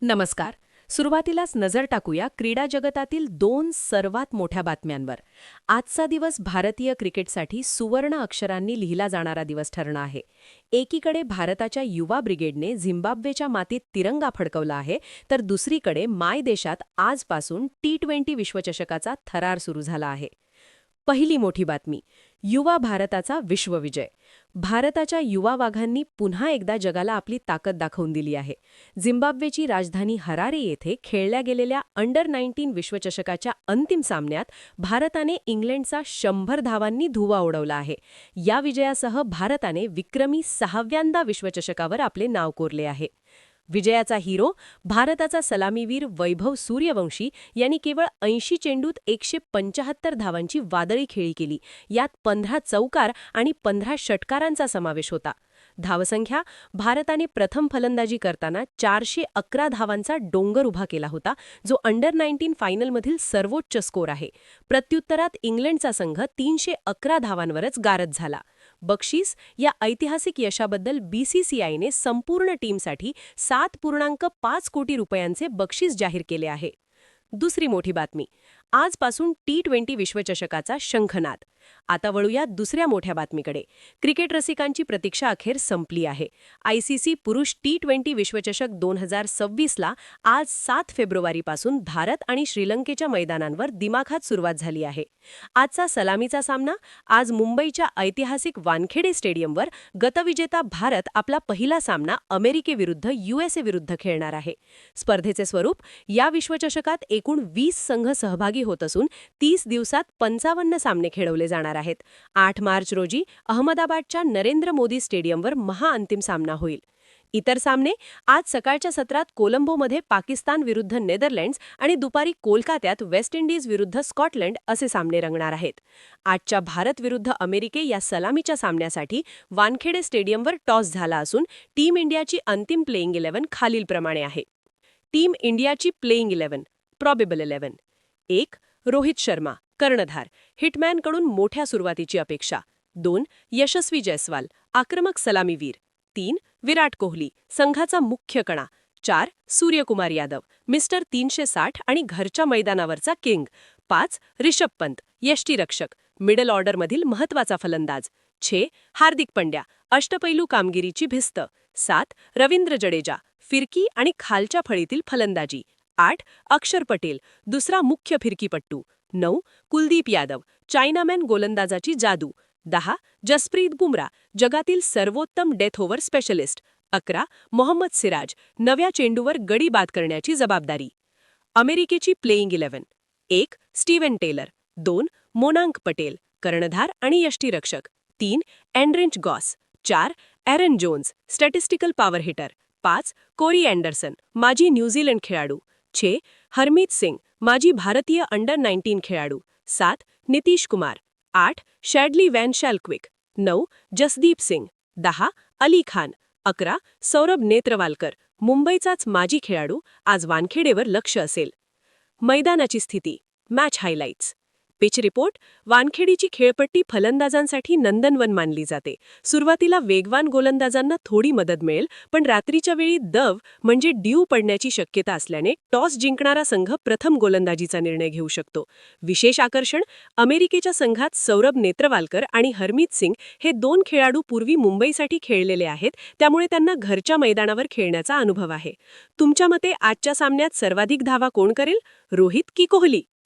नमस्कार. सुरुवातीलाच नजर टाकूया क्रीडा जगतातील दोन सर्वात मोठ्या बातम्यांवर. आजचा दिवस भारतीय क्रिकेटसाठी सुवर्ण अक्षरांनी लिहिला जाणारा दिवस ठरणार आहे. एकीकडे भारताच्या युवा ब्रिगेडने झिम्बाब्वेच्या मातीत तिरंगा फडकवला आहे, तर दुसरीकडे माय देशात आजपासून T20 विश्वचषकाचा थरार सुरू झाला आहे. पहिली मोठी बातमी, युवा भारताचा विश्वविजय. भारताच्या युवा वाघांनी पुन्हा एकदा जगाला आपली ताकद दाखवून दिली आहे. झिम्बाब्वेची राजधानी हरारे येथे खेळल्या गेलेल्या अंडर-19 विश्वचषकाच्या अंतिम सामन्यात भारताने इंग्लंडचा 100 धावांनी धुव्वा उडवला आहे. या विजयासह भारताने विक्रमी 6व्यांदा विश्वचषकावर आपले नाव कोरले आहे. विजयाचा हिरो भारताचा सलामीवीर वैभव सूर्यवंशी यांनी केवळ 80 चेंडूत 175 धावांची वादळी खेळी केली. यात 15 चौकार आणि 15 षटकारांचा समावेश होता. धावसंख्या, भारताने प्रथम फलंदाजी करताना 411 धावांचा डोंगर उभा केला होता, जो अंडर-19 फायनलमधील सर्वोच्च स्कोर आहे. प्रत्युत्तरात इंग्लंडचा संघ 311 धावांवरच गारद झाला. बक्षीस, या ऐतिहासिक यशाबद्दल BCCIने संपूर्ण टीमसाठी 7.5 कोटी रुपयांचे बक्षीस जाहीर केले आहे. दुसरी मोठी बातमी, आजपासून T20 विश्वचषकाचा शंखनाद. आता वळूया दुसऱ्या मोठ्या बातमीकडे. क्रिकेट रसिकांची प्रतीक्षा अखेर संपली आहे. ICC पुरुष T20 विश्वचषक 2026ला आज 7 फेब्रुवारीपासून भारत आणि श्रीलंकेच्या मैदानांवर दिमाखात सुरुवात झाली आहे. आजचा सलामीचा सामना आज मुंबईच्या ऐतिहासिक वानखेडे स्टेडियमवर गतविजेता भारत आपला पहिला सामना अमेरिकेविरुद्ध USA विरुद्ध खेळणार आहे. स्पर्धेचे स्वरूप, या विश्वचषकात एकूण 20 संघ सहभागी होत असून 30 दिवसात 55 सामने खेळवले जाणार आहेत. 8 मार्च रोजी अहमदाबादच्या नरेंद्र मोदी स्टेडियमवर महाअंतिम सामना होईल. इतर सामने आज सकाळच्या सत्रात कोलंबोमध्ये पाकिस्तान विरुद्ध नेदरलँड्स आणि दुपारी कोलकात्यात वेस्ट इंडिज विरुद्ध स्कॉटलंड असे सामने रंगणार आहेत. आजच्या भारत विरुद्ध अमेरिके या सलामीच्या सामन्यासाठी वानखेडे स्टेडियमवर टॉस झाला असून टीम इंडियाची अंतिम प्लेइंग 11 खालीलप्रमाणे आहे. टीम इंडियाची प्लेइंग 11, प्रॉबेबल 11. 1. रोहित शर्मा, कर्णधार, हिटमॅनकडून मोठ्या सुरुवातीची अपेक्षा. 2. यशस्वी जयस्वाल, आक्रमक सलामीवीर. 3. विराट कोहली, संघाचा मुख्य कणा. 4. सूर्यकुमार यादव, मिस्टर 360 आणि घरच्या मैदानावरचा किंग. 5. रिषभ पंत, यष्टीरक्षक, मिडल ऑर्डरमधील महत्त्वाचा फलंदाज. 6. हार्दिक पंड्या, अष्टपैलू कामगिरीची भिस्त. 7. रवींद्र जडेजा, फिरकी आणि खालच्या फळीतील फलंदाजी. 8. अक्षर पटेल, दुसरा मुख्य फिरकीपट्टू. 9. कुलदीप यादव, चायनामॅन गोलंदाजाची जादू. 10. जसप्रीत बुमरा, जगातील सर्वोत्तम death over specialist. 11. Mohammed Siraj, नव्या चेंडूवर गडी बाद करण्याची जबाबदारी. अमेरिकेची playing 11. 1. Steven Taylor. 2. Monank Patel, कर्णधार आणि यष्टीरक्षक. 3. Andries Gous. 4. Aaron Jones, statistical power hitter. 5. Corey Anderson, माजी न्यूझीलंड खेळाडू. 6. हरमीत सिंग, माजी भारतीय अंडर-19 खेळाडू. 7. Nitish Kumar. 8. Shadley van Schalkwyk. 9. Jasdeep Singh. 10. Ali Khan. 11. Saurabh Netravalkar, मुंबईचाच माजी खेळाडू, आज वानखेडेवर लक्ष असेल. मैदानाची स्थिती, मॅच हायलाइट्स. पिच रिपोर्ट, वानखेडीची खेळपट्टी फलंदाजांसाठी नंदनवन मानली जाते. सुरुवातीला वेगवान गोलंदाजांना थोडी मदत मिळेल, पण रात्रीच्या वेळी दव म्हणजे ड्यू पडण्याची शक्यता असल्याने टॉस जिंकणारा संघ प्रथम गोलंदाजीचा निर्णय घेऊ शकतो. विशेष आकर्षण, अमेरिकेच्या संघात सौरभ नेत्रवालकर आणि हरमीत सिंग हे 2 खेळाडू पूर्वी मुंबईसाठी खेळलेले आहेत, त्यामुळे त्यांना घरच्या मैदानावर खेळण्याचा अनुभव आहे. तुमच्या मते आजच्या सामन्यात सर्वाधिक धावा कोण करेल, रोहित की कोहली?